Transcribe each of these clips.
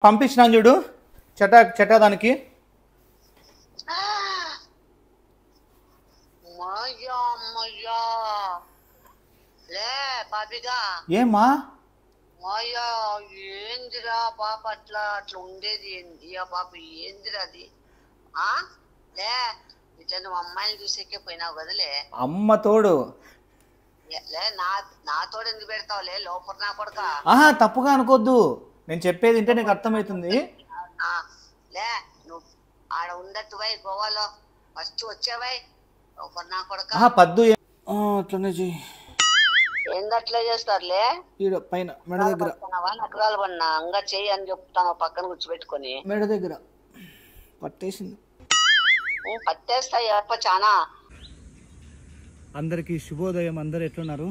పంపించినాను చూడు చటాదానికి. ఏమ్మా ఏందిరా పాప అట్లా ఉండేది ఏంది ఆ పాప ఏందిరా అది లే ఇట్లా నువ్వు అమ్మాయిని చూసేకే పోయినావు కదలే. అమ్మ తోడు లే నా తోడు ఎందుకు పెడతావులే లోపల నా కొడుక. తప్పుగా అనుకోద్దు, నేను చెప్పేది వింటే నీకు అర్థమవుతుంది. లే నువ్వు ఆడ ఉండట్టు వై గోవాలో ఫస్ట్ వచ్చావై లోపల నా కొడుక. పద్దు అట్లనే చెయ్యి. ఏందట్లా చేస్తారులే పైన మెడ దగ్గర నకరాలు పడినా అంగా చెయ్యి అని చెప్తాను పక్కన కూర్చోబెట్టుకొని. మెడ దగ్గర పట్టేసింది. పట్టేస్తాయి అప్ప చానా. అందరికి శుభోదయం. అందరు ఎట్లున్నారు?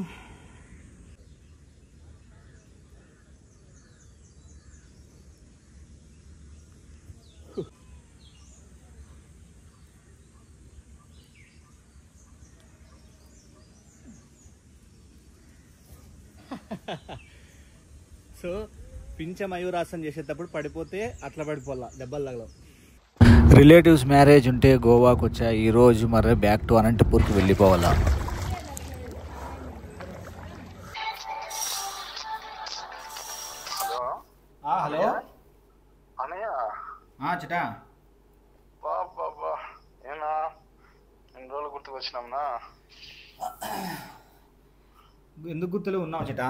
సో పింఛ మయూరాసనం చేసేటప్పుడు పడిపోతే అట్లా పడిపోలా, దెబ్బలు తగలవు. రిలేటివ్స్ మ్యారేజ్ ఉంటే గోవాకు వచ్చా. ఈరోజు మరి బ్యాక్ టు అనంతపూర్కి వెళ్ళిపోవాలా. హలో అన్నయ్య చిటా ఏనా ఎన్ని రోజులు గుర్తుకొచ్చినాంనా? ఎందుకు గుర్తులు ఉన్నావు చిటా?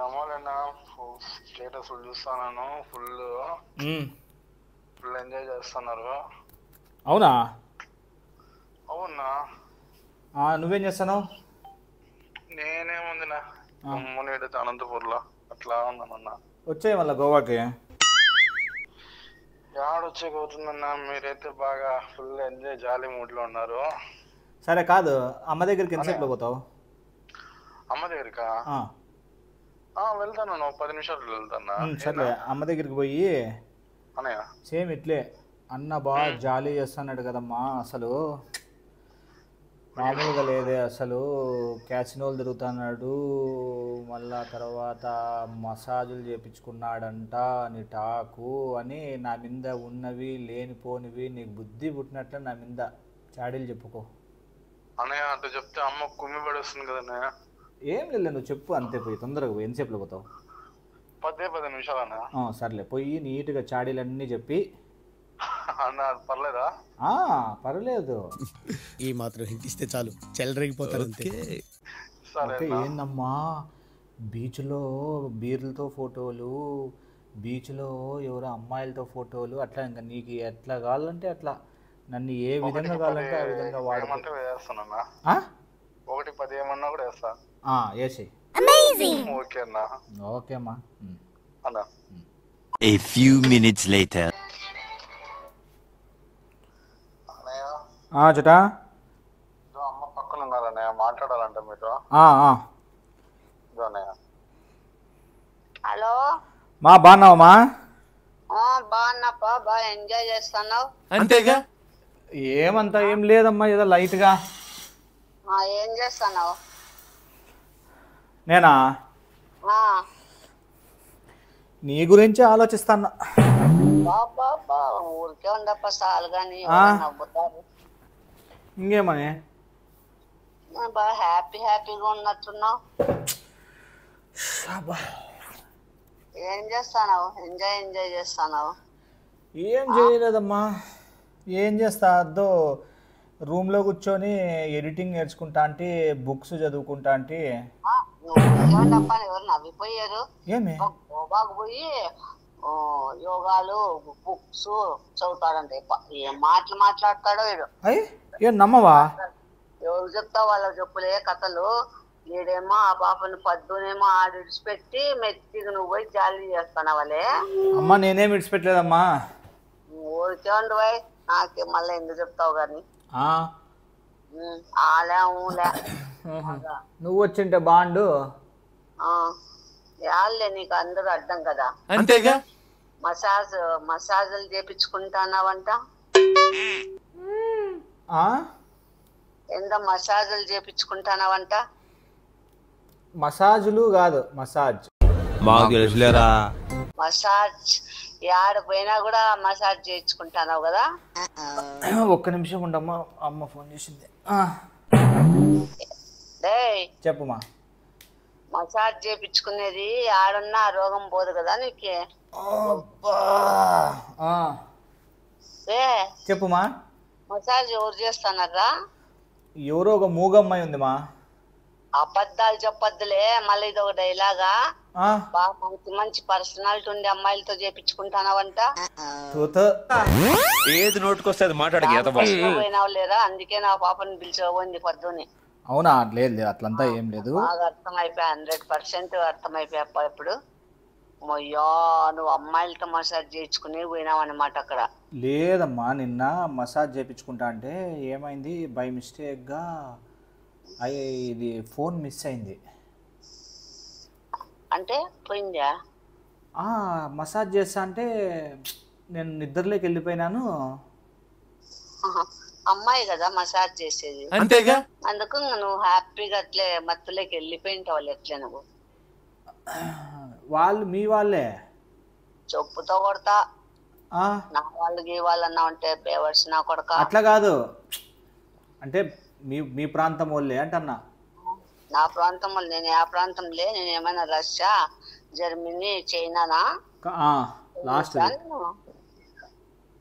ఏమోలేనా స్టేటస్ చూస్తాను, ఫుల్ ఎంజాయ్ చేస్తున్నారు. అవునా? అవునా? నువ్వేం చేస్తున్నావు? నేనేముందినా మునేడు అనంతపూర్లో అట్లా ఉన్నానన్నా. వచ్చాయి మళ్ళీ గోవాకి. యాడొచ్చేకవుతుందన్నా, మీరైతే బాగా ఫుల్ ఎంజాయ్ జాలీ మూడ్ లో ఉన్నారు. సరే కాదు, అమ్మ దగ్గరికి ఎంతసేపులో పోతావు? అమ్మ దగ్గరికా? వెళ్తాను, 10 నిమిషాలు వెళ్తాను. సరే అమ్మ దగ్గరికి పోయి అన్నయ్య సేమ్ ఇట్లే అన్న బాగా జాలీ చేస్తున్నాడు కదమ్మా, అసలు మామూలుగా లేదే, అసలు క్యాసినోలు తిరుగుతున్నాడు, మళ్ళా తర్వాత మసాజులు చేయించుకున్నాడంట అని టాకు అని నా మీద ఉన్నవి లేనిపోనివి నీకు బుద్ధి పుట్టినట్లు నా మీద చాడీలు చెప్పుకో అన్నయ్య. అంటే చెప్తే అమ్మ కుమ్మి పడేస్తుంది కదన్నయ్య. ఏం లేదు, నువ్వు చెప్పు అంతే. పోయి తొందరగా పోయి. ఎంతసేపులో పోతావు? 10 నిమిషాలు అన్న. సర్లే, పోయి నీట్గా చాడీలన్నీ చెప్పి. అన్న పర్లేదా? పర్లేదు, ఈ మాత్రం హింట్ ఇస్తే చాలు, చెలరేగిపోతారు అంతే. ఏందమ్మా బీచ్లో బీర్లతో ఫోటోలు, బీచ్లో ఎవరో అమ్మాయిలతో ఫోటోలు, అట్లా ఇంకా నీకు ఎట్లా కావాలంటే అట్లా, నన్ను ఏ విధంగా కావాలంటే ఆ విధంగా వాడమంటే వేస్తానన్నా. 1-10 ఏమన్నా కూడా వేస్తా. వేసి ఓకే అన్నా. ఓకే అమ్మా. అన్నా A few minutes later. చిటా అమ్మ పక్కన ఉన్నారన్నయ్య, మాట్లాడాలంట మీతో. హలో బాగున్నావమ్మా? బాగున్నాపా, బాగా ఎంజాయ్ చేస్తున్నావు అంతేగా? ఏమంతా ఏం లేదమ్మా, ఏదో లైట్గా. ఏం చేస్తున్నావు? నేనా నీ గురించి ఆలోచిస్తాను. ఊరికే ఉండప్ప చాలు కానీ నవ్వుతారు. ఇంకేమని బాగా హ్యాపీగా ఉన్నట్టున్నావు. ఏం చేస్తావు? ఎంజాయ్ చేస్తావు? ఏం చేయలేదమ్మా, ఏం చేస్తా, అద్దో రూమ్లో కూర్చొని ఎడిటింగ్ నేర్చుకుంటా అంటే, బుక్స్ చదువుకుంటా అంటే. ఎవరు నవ్విపోయారు? ఏమి గోవాకు పోయి యోగాలు బుక్స్ చదువుతాడంటే ఏం మాట్లాడతాడో వీడు. ఏం నమ్మవా? ఎవరు చెప్తావు వాళ్ళ చెప్పులే కథలు. ఈడేమో ఆ పాపను పద్దునేమో ఆడ విడిచిపెట్టి మెత్తికి నువ్వు పోయి జాలీ చేస్తానవలే. అమ్మా నేనేం విడిచిపెట్టలేదమ్మా. ఊరికే ఉండు పోయి, నాకే మళ్ళీ ఎందుకు చెప్తావు కానీ. నువ్వు వచ్చింటే బాండు. యాళ్ళే నీకు అందరూ అడ్డం కదా. అంతేగా? మసాజులు చేపించుకుంటానావంట. ఎంత మసాజులు చేపించుకుంటానావంట? మసాజులు కాదు, మసాజ్. మాకు తెలుసులేరా. మసాజ్ యాడ పోయినా కూడా మసాజ్ చేయించుకుంటాను కదా. ఒక్క నిమిషం ఉండమ్మా, అమ్మ ఫోన్ చేసింది. డేయ్ చెప్పుమా. మసాజ్ చేయించుకునేది ఆడున్నా రోగం పోదు కదా నీకు. ఏ చెప్పుమా. మసాజ్ ఎవరు చేస్తున్నారా? ఎవరో ఒక మూగమ్మాయి ఉందిమా. అబద్ధాలు చెప్పొద్దులే, మళ్ళీ ఇది ఒక డైలాగా. ఆ, బాగా మంచి మంచి పర్సనాలిటీ ఉండే అమ్మాయిలతో చేపించుకుంటానావంట. ఏది నోటుకొస్తే అది మాట్లాడక పోయినావు లేరా, అందుకే నా పాపని పిలిచిపోయింది పొద్దుని. అవునా? లేదు లేదు, అట్లంతా ఏం లేదు. బాగా అర్థమైపోయా, 100% అర్థమైపోయా. ఇప్పుడు మొయ్యా నువ్వు అమ్మాయిలతో మసాజ్ చేయించుకుని పోయినావు అనమాట అక్కడ. లేదమ్మా, నిన్న మసాజ్ చేయించుకుంటా అంటే ఏమైంది, బై మిస్టేక్గా ఇది ఫోన్ మిస్ అయింది. అంటే పోయిందా? మసాజ్ చేస్తా అంటే నేను నిద్రలోకి వెళ్ళిపోయినాను. ఆహా. అమ్మాయి కదా మసాజ్ చేసేది, అంతేగా. అందుకు నువ్వు హ్యాపీగా అట్లే మత్తులోకి వెళ్ళిపోయింటావు ఎట్లే. నువ్వు వాళ్ళు మీ వాళ్ళే. చెప్పుతో కొడతా. ఆ, నా వాళ్ళకి వాళ్ళన్నా ఉంటే బేవర్స్ నా కొడక. అట్లా కాదు, అంటే మీ ప్రాంతం వాళ్ళే అంటన్నా. నా ప్రాంతం వాళ్ళు, నేను ఆ ప్రాంతంలే. నేను ఏమైనా రష్యా, జర్మనీ, చైనానా? లాస్ట్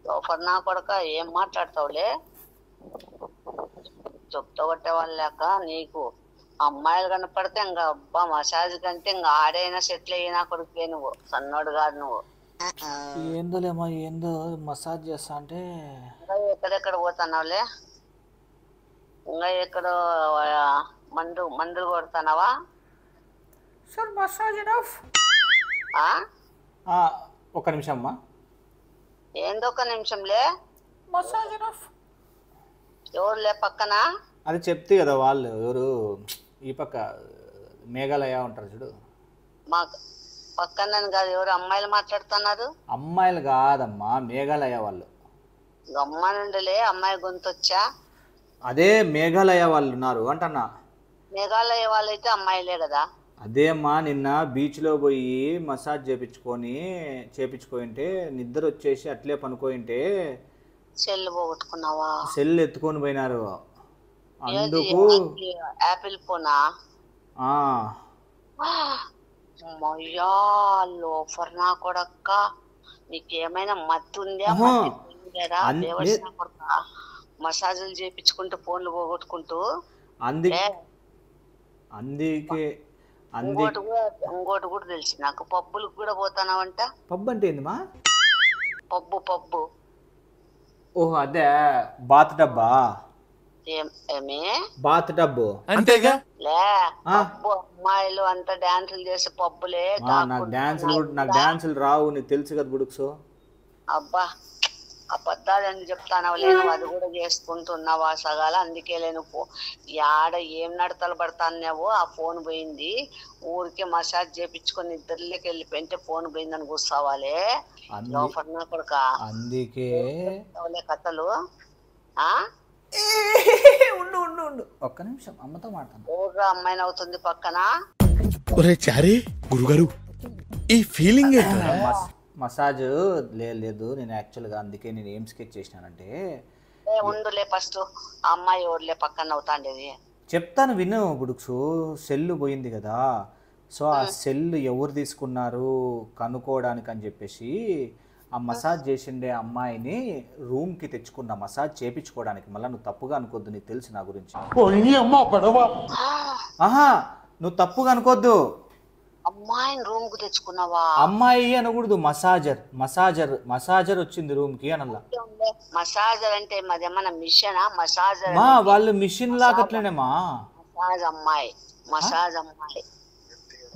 లోపల నా కొడక ఏం మాట్లాడతావులే. చెప్తా కొట్టే వాళ్ళు లేక నీకు అమ్మాయిలు కనపడితే ఇంకా అబ్బా మసాజ్ కంటే ఇంకా ఆడైనా సెటిల్ అయినా కొడుకులే నువ్వు, సన్నోడు కాదు నువ్వు. ఏందోలేమా, ఏందో మసాజ్ చేస్తా అంటే. ఇంకా ఎక్కడెక్కడ పోతున్నావులే? ఇంకా ఎక్కడో మందులు కొడుతున్నావా? Sir massage enough. ఒక్క నిమిషం అమ్మా. ఏందొక నిమిషంలే. Massage enough. ఎవరులే పక్కన? అది చెప్తే కదా వాళ్ళు ఎవరు, ఈ పక్క మేఘాలయ ఉంటారు చూడు. మా పక్కన కాదు, ఎవరు అమ్మాయిలు మాట్లాడుతున్నారు? అమ్మాయిలు కాదమ్మా, మేఘాలయ వాళ్ళు. గమ్మ నుండిలే, అమ్మాయి గొంతొచ్చా. అదే మేఘాలయ వాళ్ళు ఉన్నారు అంటన్నా. మేఘాలయ వాళ్ళైతే అమ్మాయిలే కదా. అదే అమ్మా, నిన్న బీచ్లో పోయి మసాజ్ చేపించుకోయింటే నిద్ర వచ్చేసి అట్లే పనుకోయింటే సెల్ పోగొట్టుకున్నావా? సెల్ ఎత్తుకొని పోయినారు. అందుకు యాపిల్ ఫోనా? మయ్యా లోఫర్ నా కొడక్క, నీకేమైనా మత్తు ఉందా? మసాజులు చేయించుకుంటూ ఫోన్లు పోగొట్టుకుంటూ. అందుకే ఇంకోటి కూడా తెలిసి నాకు, పబ్బులకు కూడా పోతానావంట. పబ్బు అంటే ఏందమ్మా? పబ్బు. ఓహో అదే, బాత్ డబ్బా. ఏమి బాత్ డబ్బు అంతేగా. లే పబ్బు, అమ్మాయిలు అంతా డాన్సులు చేసే పబ్బులే. నాకు డాన్సులు రావు, నీకు తెలుసు కదా బుడుక్సు. అబ్బా అబద్ధాలని చెప్తానవు లేను, అది కూడా చేసుకుంటున్నావా సగాల. అందుకే లేను యాడ ఏం నడతలు పడతాన్నావో ఆ ఫోన్ పోయింది. ఊరికే మసాజ్ చేపించుకొని నిద్రలోకి వెళ్ళిపోయింటే ఫోన్ పోయిందని కూర్చోవాలే లోపల కొడుక. అందుకే కథలు. ఉండు ఒక్క నిమిషం, అమ్మతో మాట్లాడు. ఊరుగా అమ్మాయిని అవుతుంది పక్కన. ఒరే చారీ గురుగారు, ఈ ఫీలింగ్ మసాజ్ లేదు. నేను యాక్చువల్గా అందుకే నేను ఏం స్కెచ్ చేసినానంటే, ఉండులే ఫస్ట్ అమ్మాయి ఊర్లే పక్కన అవుతాండేది చెప్తాను విను బుడుక్సు. సెల్ పోయింది కదా, సో ఆ సెల్ ఎవరు తీసుకున్నారు కనుక్కోవడానికి అని చెప్పేసి ఆ మసాజ్ చేసిండే అమ్మాయిని రూమ్కి తెచ్చుకున్న మసాజ్ చేయించుకోవడానికి. మళ్ళీ నువ్వు తప్పుగా అనుకోద్దు, నీకు తెలుసు నా గురించి. నువ్వు తప్పుగా అనుకోద్దు. అమ్మాయిని రూమ్ కు తెచ్చుకున్నావా? అమ్మాయి అనకూడదు, మసాజర్ వచ్చింది రూమ్ కి అనల్లా. మసాజర్ అంటే మాదేమన్నా మిషనా? మసాజర్ వాళ్ళు మిషన్ లాగట్లేనేమా.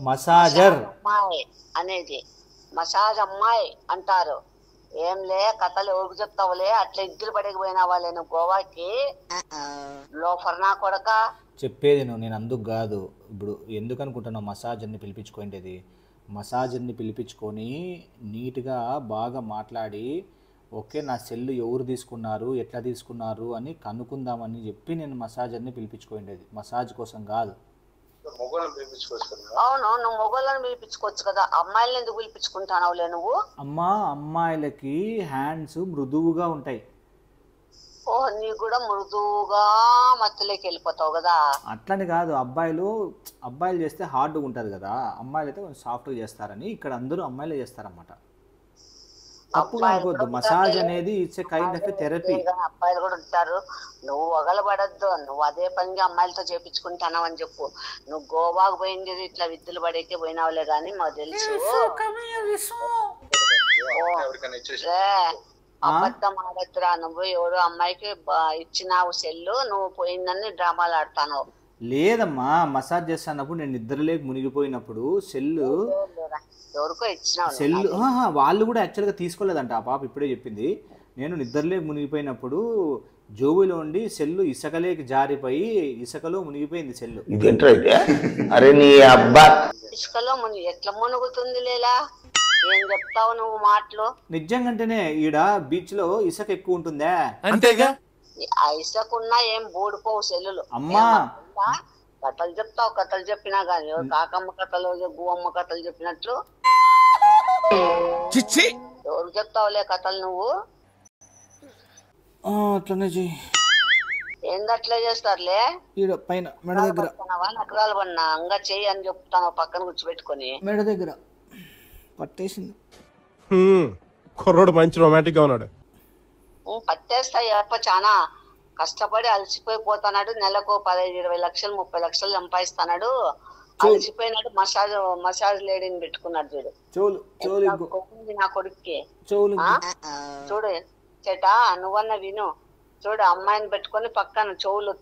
మసాజర్ అమ్మాయి అనేది మసాజ్ అమ్మాయి అంటారు. ఏంలే కథలు ఎవరికి చెప్తావులే, అట్లా ఇద్దరు పడకపోయినా వాళ్ళను గోవాకి లోఫర్ నా కొడక. చెప్పేది నేను అందుకు కాదు. ఇప్పుడు ఎందుకు అనుకుంటున్నావు మసాజర్ని పిలిపించుకోండి? మసాజర్ని పిలిపించుకొని నీట్గా బాగా మాట్లాడి, ఓకే నా సెల్ ఎవరు తీసుకున్నారు, ఎట్లా తీసుకున్నారు అని కనుక్కుందామని చెప్పి నేను మసాజర్ని పిలిపించుకోండి. మసాజ్ కోసం కాదు. మొగోళ్ళని పిలిపించుకోవచ్చు కదా. అవును, నువ్వు మొగోళ్ళని పిలిపించుకోవచ్చు కదా, అమ్మాయిలను ఎందుకు పిలిపించుకుంటానవులే నువ్వు? అమ్మా, అమ్మాయిలకి హ్యాండ్స్ మృదువుగా ఉంటాయి. ఓ, నీకు కూడా మృదువుగా మత్తులోకి వెళ్ళిపోతావు కదా. అట్లని కాదు, అబ్బాయిలు చేస్తే హార్డ్గా ఉంటుంది కదా, అమ్మాయిలు అయితే కొంచెం సాఫ్ట్గా చేస్తారని ఇక్కడ అందరూ అమ్మాయిలే చేస్తారన్నమాట. తప్పుగా అనుకోవద్దు, మసాజ్ అనేది it's a kind of therapy. అబ్బాయిలు కూడా ఉంటారు, నువ్వు వగలబడద్దు, నువ్వు అదే పనిగా అమ్మాయిలతో చేపించుకుంటానావు అని చెప్పు. నువ్వు గోవాకు పోయింది ఇట్లా విద్యులు పడేకే పోయినావులే గాని మాకు తెలుసు. ఎవరికైనా ఇచ్చేసి అబద్ధం ఆడద్దురా, నువ్వు ఎవరు అమ్మాయికి ఇచ్చినావు సెల్లు, నువ్వు పోయిందని డ్రామాలు ఆడతాను. లేదమ్మా, మసాజ్ చేస్తున్నప్పుడు నేను నిద్రలేకి మునిగిపోయినప్పుడు ఎవరికో ఇచ్చినావు సెల్లు వాళ్ళు కూడా యాక్చువల్గా తీసుకోలేదంట. ఆ పాప ఇప్పుడే చెప్పింది, నేను నిద్రలేకి మునిగిపోయినప్పుడు జోబులో ఉండి సెల్లు ఇసుకలేకి జారిపోయి ఇసుకలో మునిగిపోయింది సెల్లు. అరే నీ అబ్బా, ఇసుకలో ఎట్లా మునుగుతుంది లేలా? ఏం చెప్తావు నువ్వు మాటలు? నిజంగానే ఈడ బీచ్ లో ఇసుక ఎక్కువ ఉంటుందా? అంతేగా. ఆ ఇసుకున్నా ఏం బూడిపోవు సెల్లులు. అమ్మా, కథలు చెప్తావు, కథలు చెప్పినా గానీ కాకమ్మ కథలు గువ్వమ్మ కథలు చెప్పినట్లు ఎవరు చెప్తావులే కథలు నువ్వు? అట్లనే చెయ్యి. ఏందట్లే చేస్తారులే? ఈడ పైన మెడ దగ్గర, నకరాలు పడినా అంగా చెయ్యి అని చెప్తాను పక్కన కూర్చోబెట్టుకొని. మెడ దగ్గర పట్టేసింది. కుర్రోడు మంచి రొమాంటిక్ గా ఉన్నాడు. పట్టేస్తాయి అప్ప, చాలా కష్టపడి అలసిపోయిపోతున్నాడు. నెలకు 15-20 లక్షలు 30 లక్షలు సంపాదిస్తున్నాడు. అలసిపోయినాడు, మసాజ్ లేడీని పెట్టుకున్నాడు చూడు. నా కొడుక్కి చూడు చేటా, నువ్వన్న విను. చూడు, అమ్మాయిని పెట్టుకొని పక్కన చెవులు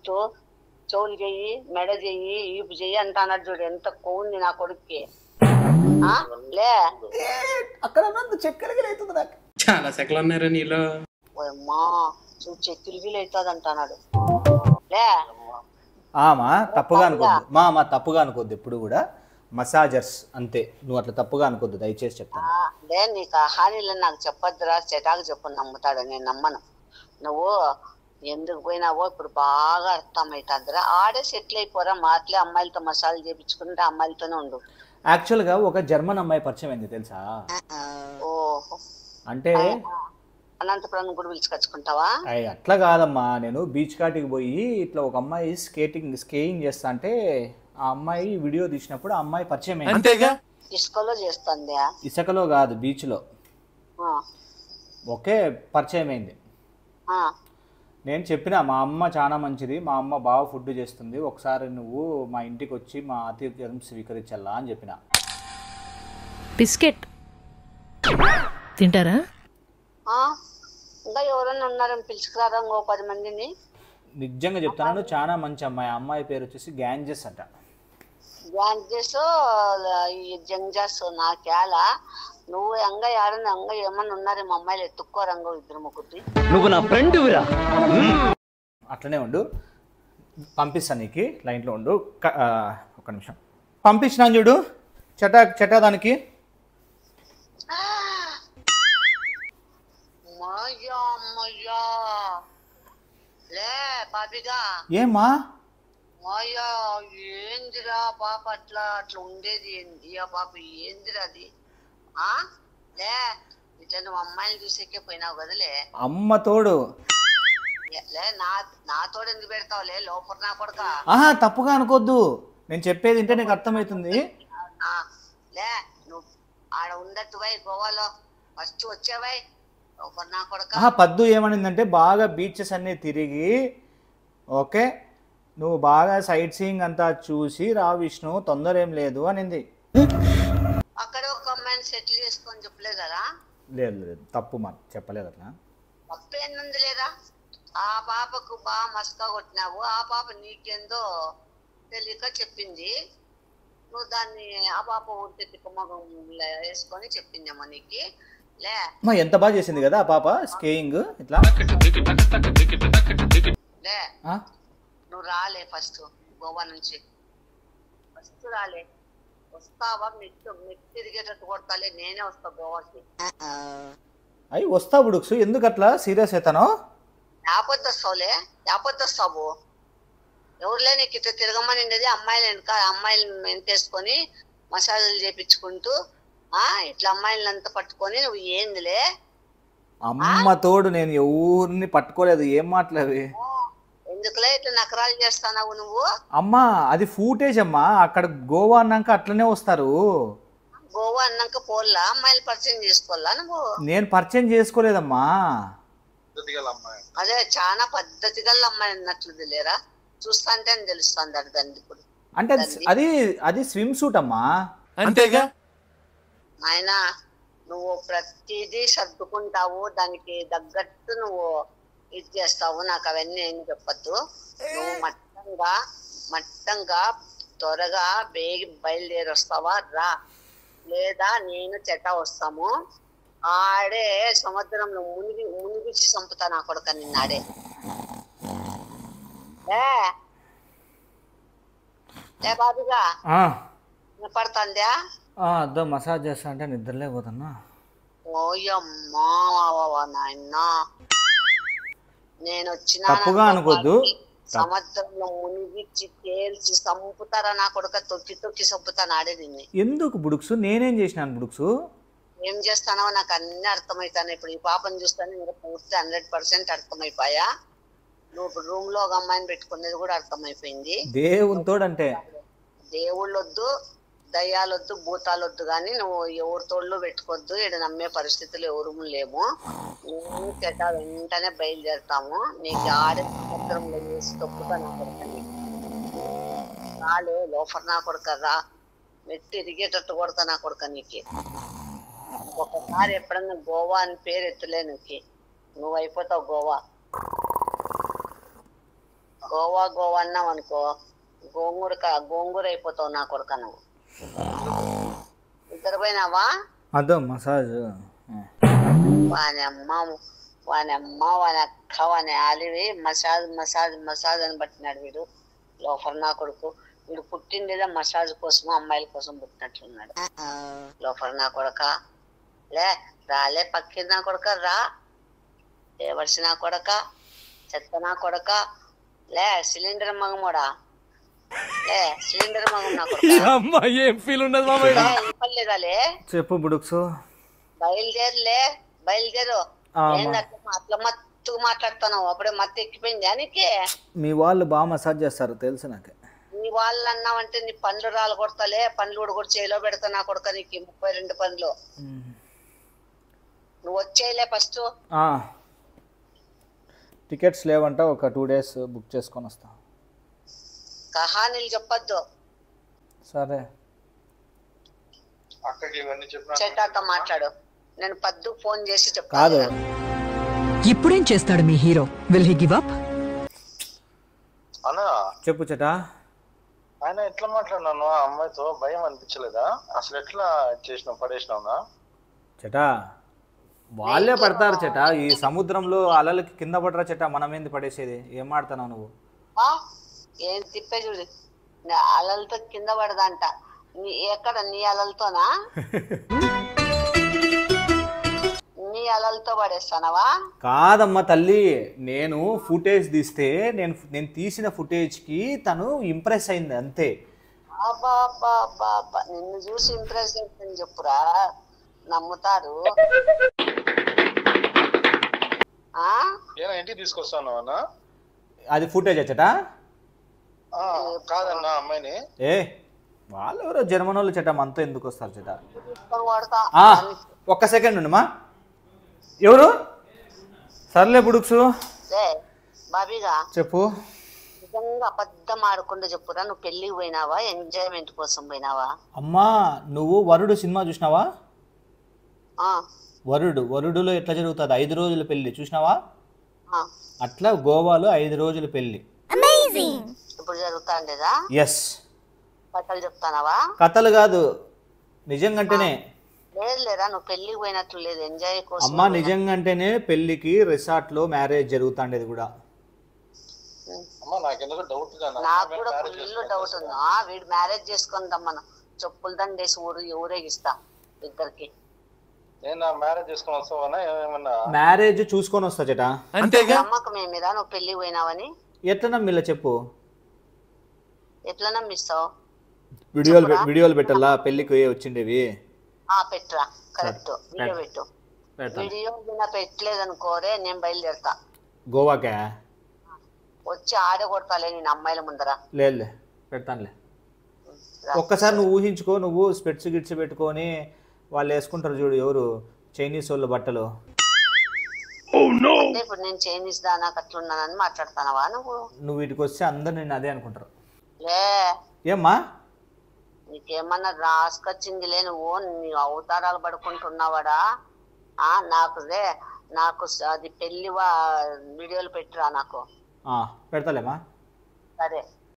చెయ్యి, మెడ చెయ్యి, ఈపు చెయ్యి అంటున్నాడు చూడు. ఎంత కొవ్వుంది నా కొడుక్కి. లే అక్కడ చెక్కలకి అవుతుంది నాకు. చాలా సెకలు ఉన్నారా నీలో? అమ్మా చూడు, చెక్కులు అవుతుంది అంటున్నాడు. లే తప్పుగా అనుకోద్దు మా తప్పుగా అనుకోద్దు ఎప్పుడు కూడా. మసాజర్స్ అంతే, నువ్వు అట్లా తప్పుగా అనుకోద్దు దయచేసి చెప్తాను. లే నీకు హానిలో నాకు చెప్పొద్దురా, చెటాకు చెప్పు, నమ్ముతాడు. నేను నమ్మను. నువ్వు ఎందుకు పోయినావో ఇప్పుడు బాగా అర్థమవుతుందిరా. ఆడే సెటిల్ అయిపోరా, మాట్లే అమ్మాయిలతో మసాజ్ చేయించుకుంటే అమ్మాయిలతోనే ఉండు. యాక్చువల్గా ఒక జర్మన్ అమ్మాయి పరిచయం అయింది తెలుసా? ఓహో, అంటే అనంతపురం కూడా పిలుచుకొచ్చుకుంటావా? అట్లా కాదమ్మా, నేను బీచ్ కాటికి పోయి ఇట్లా ఒక అమ్మాయి స్కేయింగ్ చేస్తా అంటే ఆ అమ్మాయి వీడియో తీసినప్పుడు ఆ అమ్మాయి పరిచయం అయింది. అంతేగా. ఇసుకలో చేస్తుంది? ఇసుకలో కాదు, బీచ్ లో. ఓకే, పరిచయం అయింది. నేను చెప్పిన మా అమ్మ చాలా మంచిది, మా అమ్మ బాగా ఫుడ్ చేస్తుంది, ఒకసారి నువ్వు మా ఇంటికి వచ్చి మా ఆతిథ్యం స్వీకరించాలా అని చెప్పిన. బిస్కెట్ తింటారా? ఇంకా ఎవరైనా ఉన్నారని పిలుచుకురారా, ఇంకో 10 మందిని. నిజంగా చెప్తాను, చాలా మంచి అమ్మాయి. అమ్మాయి పేరు వచ్చేసి గ్యాంజెస్ అంట. గ్యాంజెస్ జంజాస్ నాకేలా. నువ్వు ఎంగ ఏడన్నా ఎంగ ఏమన్నా ఉన్నారే మా అమ్మాయిలు ఎత్తుక్కోరంగో 2-3. నువ్వు నా ఫ్రెండ్ విరా. అట్లనే ఉండు, పంపిస్తాను నీకు. లైన్లో ఉండు, ఒక నిమిషం. పంపించినాను చూడు చటా దానికి. లే బాబిగా, ఏమా మాయా ఏందిరా పాప అట్లా ఉండేది ఏంది? ఆ పాప ఏందిరా అది? లే ఇట్లా నువ్వు అమ్మాయిని చూసేకే పోయినావు కదలే. అమ్మ తోడు లే నా తోడు ఎందుకు పెడతావులే లోపల నా కొడుక? తప్పుగా అనుకోద్దు, నేను చెప్పేది వింటే నీకు అర్థమవుతుంది. లే నువ్వు ఆడ ఉండట్టు వై గోవాలో ఫస్ట్ వచ్చావై లోపల నా కొడుక. పద్దు ఏమనిందంటే బాగా బీచెస్ అన్నీ తిరిగి, ఓకే నువ్వు బాగా సైట్ సీయింగ్ అంతా చూసి రా విష్ణు, తొందర ఏం లేదు అనింది. అక్కడ ఒక అమ్మాయిని సెటిల్ చేసుకొని చెప్పలేదు కదా? లేదు తప్పు చెప్పలేదు అట్లా. తప్పు ఏంది లేదా? ఆ పాపకు బాగా మస్కా కొట్టినావు, ఆ పాప నీకేందో తెలియక చెప్పింది, నువ్వు దాన్ని ఆ పాప ఊరికి తిక్కమగం వేసుకొని చెప్పిందేమో నీకు. లే ఎంత బాగా చేసింది కదా ఆ పాప స్కేయింగ్ ఇట్లా. లే నువ్వు రాలే ఫస్ట్ గోవా నుంచి, ఫస్ట్ రాలే. వస్తావా? మెట్టు తిరిగేటట్టు కొడతాలే, నేనే వస్తా గోవాకి. అయ్యి వస్తా బుడుక్సు, ఎందుకు అట్లా సీరియస్ అవుతాను? లేకపోతే వస్తావులే, లేకపోతే వస్తావు. ఎవరులే నీకు ఇట్లా తిరగమని ఉండేది, అమ్మాయిలు వెంటేసుకొని మసాజులు చేపించుకుంటూ ఇట్లా అమ్మాయిలంతా పట్టుకొని నువ్వు ఏందిలే అమ్మ తోడు నేను ఎవరిని పట్టుకోలేదు. ఏం మాట్లాడవి? ఎందుకులే ఇట్లా నకరాలు చేస్తావు నువ్వు? అమ్మా అది ఫూటేజ్ అమ్మా. అక్కడ గోవా అన్నాక అట్లనే వస్తారు. గోవా అన్నాక పోల్లా అమ్మాయిలు పరిచయం చేసుకోవాలా నువ్వు? నేను పరిచయం చేసుకోలేదమ్మా. అదే చాలా పద్ధతి గల అమ్మాయి అన్నట్లుది లేరా, చూస్తాంటే అని తెలుస్తుంది అది దాన్ని. ఇప్పుడు అంటే అది స్విమ్ సూట్ అమ్మా. అంతేగా ఆయన నువ్వు ప్రతిదీ సర్దుకుంటావు, దానికి తగ్గట్టు నువ్వు ఇది చేస్తావు. నాకు అవన్నీ ఏం చెప్పద్దు. నువ్వు మట్టంగా త్వరగా బయలుదేరి వస్తావా రా, లేదా నేను చెట్ట వస్తాము. ఆడే సముద్రంలో మునిగిచి చంపుతా నా కొడుక నిన్నాడే. ఏ బాబుగా వినపడుతుందా? అదో మసాజ్ చేస్తా అంటే నిద్రలే పోతున్నా. ఓయమ్మా నాయనా, నేను వచ్చిన తప్పుగా అనుకోద్దు. సముద్రంలో మునిగిచ్చి తేల్చి చంపుతారా నా కొడుక, తొక్కి చంపుతాను ఆడే నిన్ను. ఎందుకు బుడుక్సు? నేనేం చేసినాను బుడుక్సు? ఏం చేస్తానో నాకు అన్ని అర్థమవుతాను. ఇప్పుడు ఈ పాపను చూస్తాను ఇంకా పూర్తి 100% అర్థమైపోయా. నువ్వు ఇప్పుడు రూమ్ లో ఒక అమ్మాయిని పెట్టుకునేది కూడా అర్థమైపోయింది. దేవునితోడంటే దేవుళ్ళొద్దు, దయ్యాలొద్దు, భూతాలొద్దు, కానీ నువ్వు ఎవరి తోళ్ళు పెట్టుకోవద్దు. ఇక్కడ నమ్మే పరిస్థితులు ఎవరు లేము. నేను చెట్ట వెంటనే బయలుదేరుతాము. నీకు ఆడే సముద్రంలో వేసి తొక్కుతా నా కొడుక. రాలే లోఫర్ నా కొడుక, రా మెట్టి తిరిగేటట్టు కొడతా నా కొడుక. నీకు ఒకసారి ఎప్పుడన్నా గోవా అని పేరు ఎత్తులే నువ్వు అయిపోతావు గోవా. గోవా అన్నావు అనుకో, గోంగూర అయిపోతావు నా కొడుక. నువ్వు ఇద్దరు పోయినావా? అదో మసాజ్. వాని అమ్మ వాని అక్క వాని ఆలివి మసాజ్ అని పట్టినాడు వీడు లోఫర్ నా కొడుకు. వీడు పుట్టిండేదా మసాజ్ కోసము, అమ్మాయిల కోసం పుట్టినట్లున్నాడు లోఫర్ నా కొడుక. లే రాలే పక్కి నా కొడుక, రా ఏవర్సి నా కొడక, చెత్త నా కొడక. లే సిలిండర్ మగమోడా, లే సిలిండర్ మగం నా కొడుక. ఏం ఫీల్ ఉండదు పర్లేదాలే చెప్పు బుడుక్సు. బయలుదేరు. అట్లా మత్తుగా మాట్లాడుతున్నావు, అప్పుడే మత్తు ఎక్కిపోయింది నీకే. మీ వాళ్ళు బాగా మసాజ్ చేస్తారు తెలుసు నాకు. నీ వాళ్ళు అన్నావంటే నీ పండ్లు రాలు కొడతాలే, పండ్లు కూడా చేలో పెడతా నా కొడుక. నీకు 32 పండ్లు నువ్వు వచ్చేయలే ఫస్ట్. టికెట్స్ లేవంట, ఒక 2 days బుక్ చేసుకొని వస్తా. కహానీలు చెప్పొద్దు. సరే చెట్టాతో మాట్లాడు. నేను పద్దు ఫోన్ చేసి కాదు. ఇప్పుడేం చేస్తాడు మీ హీరో? Will he give up? అన్నా చెప్పు చెటా. ఆయన ఎట్లా మాట్లాడినాను ఆ అమ్మాయితో? భయం అనిపించలేదా? అసలు ఎట్లా చేసినావు, పడేసినావునా? చెటా వాళ్ళే పడతారు చెటా. ఈ సముద్రంలో అలలకి కింద పడరా చెటా, మనం ఏంది పడేసేది? ఏం మాడుతున్నావు నువ్వు? ఏం తిప్పే చూడు, అలలతో కింద పడదంట. ఎక్కడ నీ అలలతోనా? నీ అలలతో పడేస్తానవా? కాదమ్మా తల్లి, నేను ఫుటేజ్ తీస్తే నేను తీసిన ఫుటేజ్కి తను ఇంప్రెస్ అయింది అంతే. నిన్ను చూసి ఇంప్రెస్ అవుతుంది చెప్పురా, నమ్ముతారు. ఇంటికి తీసుకొస్తాను అన్న. అది ఫుటేజ్ చెటా కాదన్నా అమ్మాయిని. వాళ్ళు ఎవరో జర్మన్ వాళ్ళు చెట, మనతో ఎందుకు వస్తారు చెట? కొడతా. ఒక్క సెకండ్ ఉండమా. ఎవరు? సర్లే బుడుక్సు బాబీగా చెప్పు. నిజంగా అబద్ధం ఆడకుండా చెప్పురా, నువ్వు పెళ్లికి పోయినావా, ఎంజాయ్మెంట్ కోసం పోయినావా? అమ్మా నువ్వు వరుడు సినిమా చూసినావా? వరుడులో ఎట్లా జరుగుతుంది? 5 రోజుల పెళ్లి చూసినావా? అట్లా గోవాలో 5 రోజుల పెళ్లి ఇప్పుడు జరుగుతా ఉండేదా? ఎస్. కథలు చెప్తానవా? కథలు కాదు, నిజంగాంటేనే. లేదు లేరా, నువ్వు పెళ్లికి పోయినట్లు లేదు, ఎంజాయ్ కోసం. అమ్మా నిజంగాంటేనే పెళ్లికి రిసార్ట్ లో మ్యారేజ్ జరుగుతాండేది కూడా. నాకు కూడా ఫుల్ డౌట్ ఉంది. వీడు మ్యారేజ్ చేసుకుందాం మనం, చెప్పులు దండేసి ఊరేగిస్తా ఇద్దరికి. మ్యారేజ్ చూసుకొని వస్తా చెట. నమ్మకం మీద నువ్వు పెళ్లికి పోయినావని. ఎట్లా నమ్మిలా చెప్పు. ఎట్లా నమ్మిస్తావు? వీడియోలు పెట్టాలా పెళ్ళికి వచ్చిండేవి? పెట్టురా, కరెక్ట్. వీడియో పెట్టు. వీడియో పెట్టలేదు అనుకోరే, నేను బయలుదేరుతా గోవాకే. వచ్చి ఆడే కొడతాలే నేను అమ్మాయిల ముందర. లేదులే, పెడతానులే. ఒక్కసారి నువ్వు ఊహించుకో, నువ్వు స్పెట్స్ గిట్స్ పెట్టుకొని వాళ్ళు వేసుకుంటారు చూడు, ఎవరు చైనీస్ వాళ్ళు బట్టలు. అంటే ఇప్పుడు నేను చైనీస్ దానా అట్లున్నానని మాట్లాడుతానవా నువ్వు? నువ్వు వీటికి వస్తే అందరు నేను అదే అనుకుంటారు. లే ఏమ్మా నీకేమన్నా రాసుకొచ్చిందిలే, నువ్వు నీ అవతారాలు పడుకుంటున్నావాడా? నాకు అది పెళ్లి వీడియోలు పెట్టిరా నాకు. పెడతాలేమ్మా. సరే.